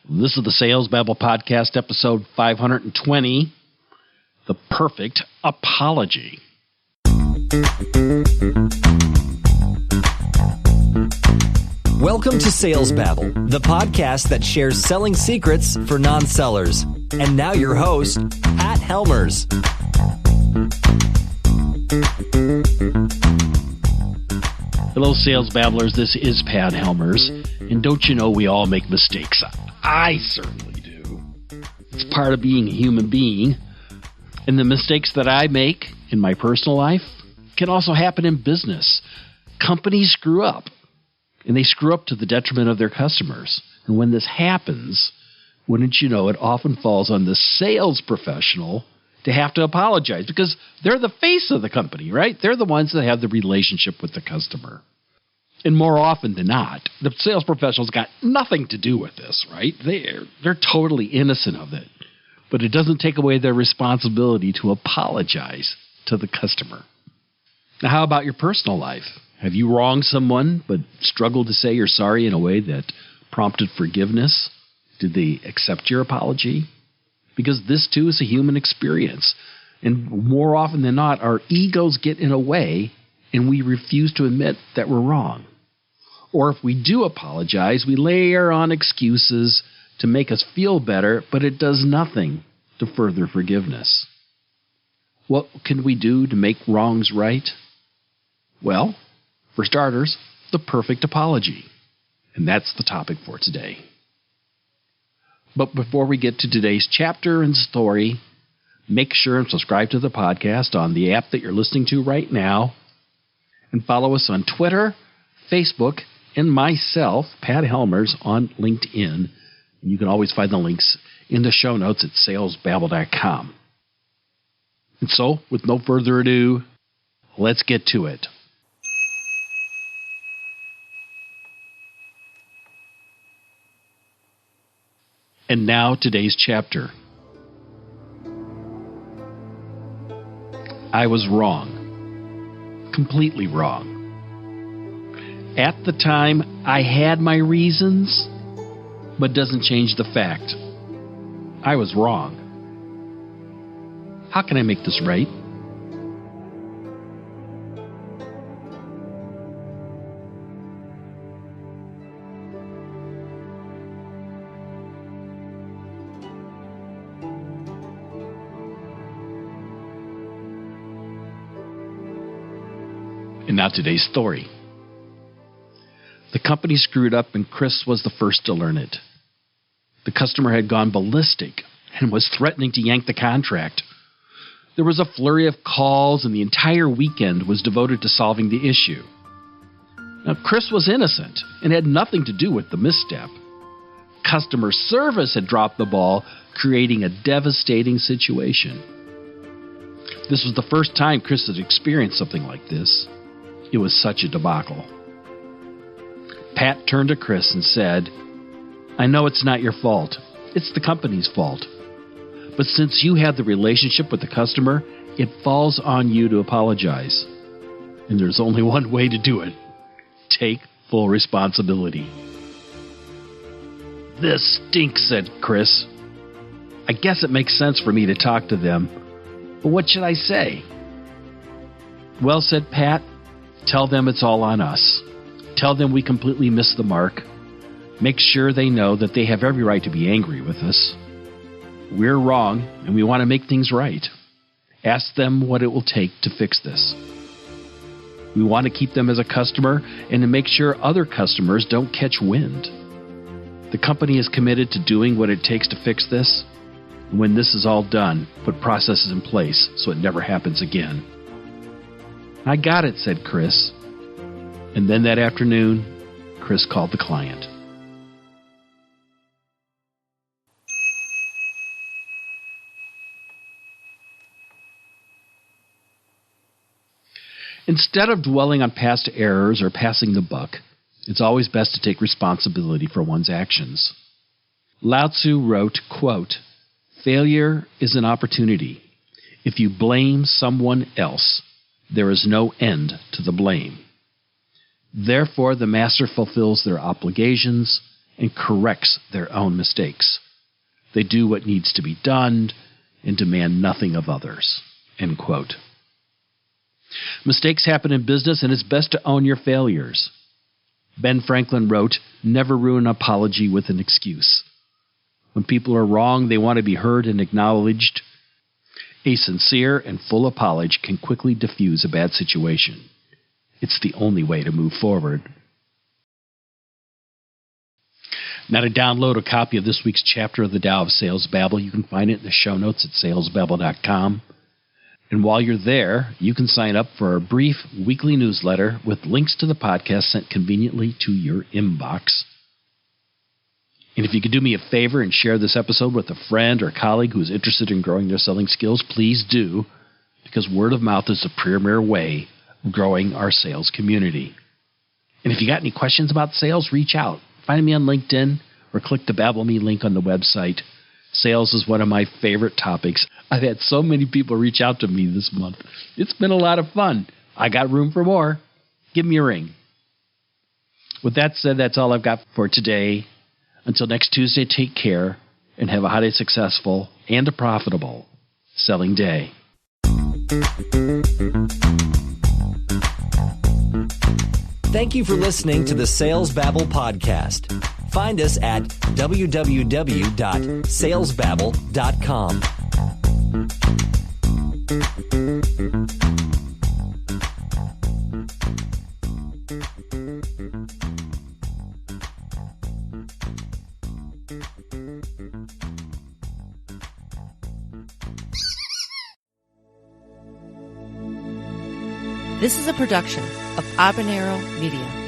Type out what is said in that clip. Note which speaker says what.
Speaker 1: This is the Sales Babble Podcast, episode 520, The Perfect Apology.
Speaker 2: Welcome to Sales Babble, the podcast that shares selling secrets for non-sellers. And now your host, Pat Helmers.
Speaker 1: Hello, Sales Babblers. This is Pat Helmers. And don't you know we all make mistakes? I certainly do. It's part of being a human being. And the mistakes that I make in my personal life can also happen in business. Companies screw up. And they screw up to the detriment of their customers. And when this happens, wouldn't you know, it often falls on the sales professional to have to apologize because they're the face of the company, right? They're the ones that have the relationship with the customer. And more often than not, the sales professional's got nothing to do with this, right? They're totally innocent of it. But it doesn't take away their responsibility to apologize to the customer. Now, how about your personal life? Have you wronged someone but struggled to say you're sorry in a way that prompted forgiveness? Did they accept your apology? Because this, too, is a human experience. And more often than not, our egos get in a way and we refuse to admit that we're wrong. Or if we do apologize, we layer on excuses to make us feel better, but it does nothing to further forgiveness. What can we do to make wrongs right? Well, for starters, the perfect apology. And that's the topic for today. But before we get to today's chapter and story, make sure and subscribe to the podcast on the app that you're listening to right now. And follow us on Twitter, Facebook, and myself, Pat Helmers, on LinkedIn. And you can always find the links in the show notes at salesbabble.com. And so, with no further ado, let's get to it. And now today's chapter. I was wrong. Completely wrong. At the time, I had my reasons, but doesn't change the fact. I was wrong. How can I make this right? And now today's story. The company screwed up and Chris was the first to learn it. The customer had gone ballistic and was threatening to yank the contract. There was a flurry of calls and the entire weekend was devoted to solving the issue. Now, Chris was innocent and had nothing to do with the misstep. Customer service had dropped the ball, creating a devastating situation. This was the first time Chris had experienced something like this. It was such a debacle. Pat turned to Chris and said, I know it's not your fault. It's the company's fault. But since you have the relationship with the customer, it falls on you to apologize. And there's only one way to do it. Take full responsibility. This stinks, said Chris. I guess it makes sense for me to talk to them. But what should I say? Well, said Pat, tell them it's all on us. Tell them we completely missed the mark. Make sure they know that they have every right to be angry with us. We're wrong, and we want to make things right. Ask them what it will take to fix this. We want to keep them as a customer and to make sure other customers don't catch wind. The company is committed to doing what it takes to fix this. And when this is all done, put processes in place so it never happens again. I got it, said Chris. And then that afternoon, Chris called the client. Instead of dwelling on past errors or passing the buck, it's always best to take responsibility for one's actions. Lao Tzu wrote, quote, failure is an opportunity. If you blame someone else, there is no end to the blame. Therefore, the master fulfills their obligations and corrects their own mistakes. They do what needs to be done and demand nothing of others." End quote. Mistakes happen in business, and it's best to own your failures. Ben Franklin wrote, "Never ruin an apology with an excuse." When people are wrong, they want to be heard and acknowledged. A sincere and full apology can quickly diffuse a bad situation. It's the only way to move forward. Now, to download a copy of this week's chapter of the Tao of Sales Babble, you can find it in the show notes at salesbabble.com. And while you're there, you can sign up for a brief weekly newsletter with links to the podcast sent conveniently to your inbox. And if you could do me a favor and share this episode with a friend or colleague who's interested in growing their selling skills, please do, because word of mouth is the premier way of growing our sales community. And if you got any questions about sales, reach out. Find me on LinkedIn or click the Babble Me link on the website. Sales is one of my favorite topics. I've had so many people reach out to me this month. It's been a lot of fun. I got room for more. Give me a ring. With that said, that's all I've got for today. Until next Tuesday, take care and have a highly successful and a profitable selling day.
Speaker 2: Thank you for listening to the Sales Babble podcast. Find us at www.salesbabble.com.
Speaker 3: This is a production of Habanero Media.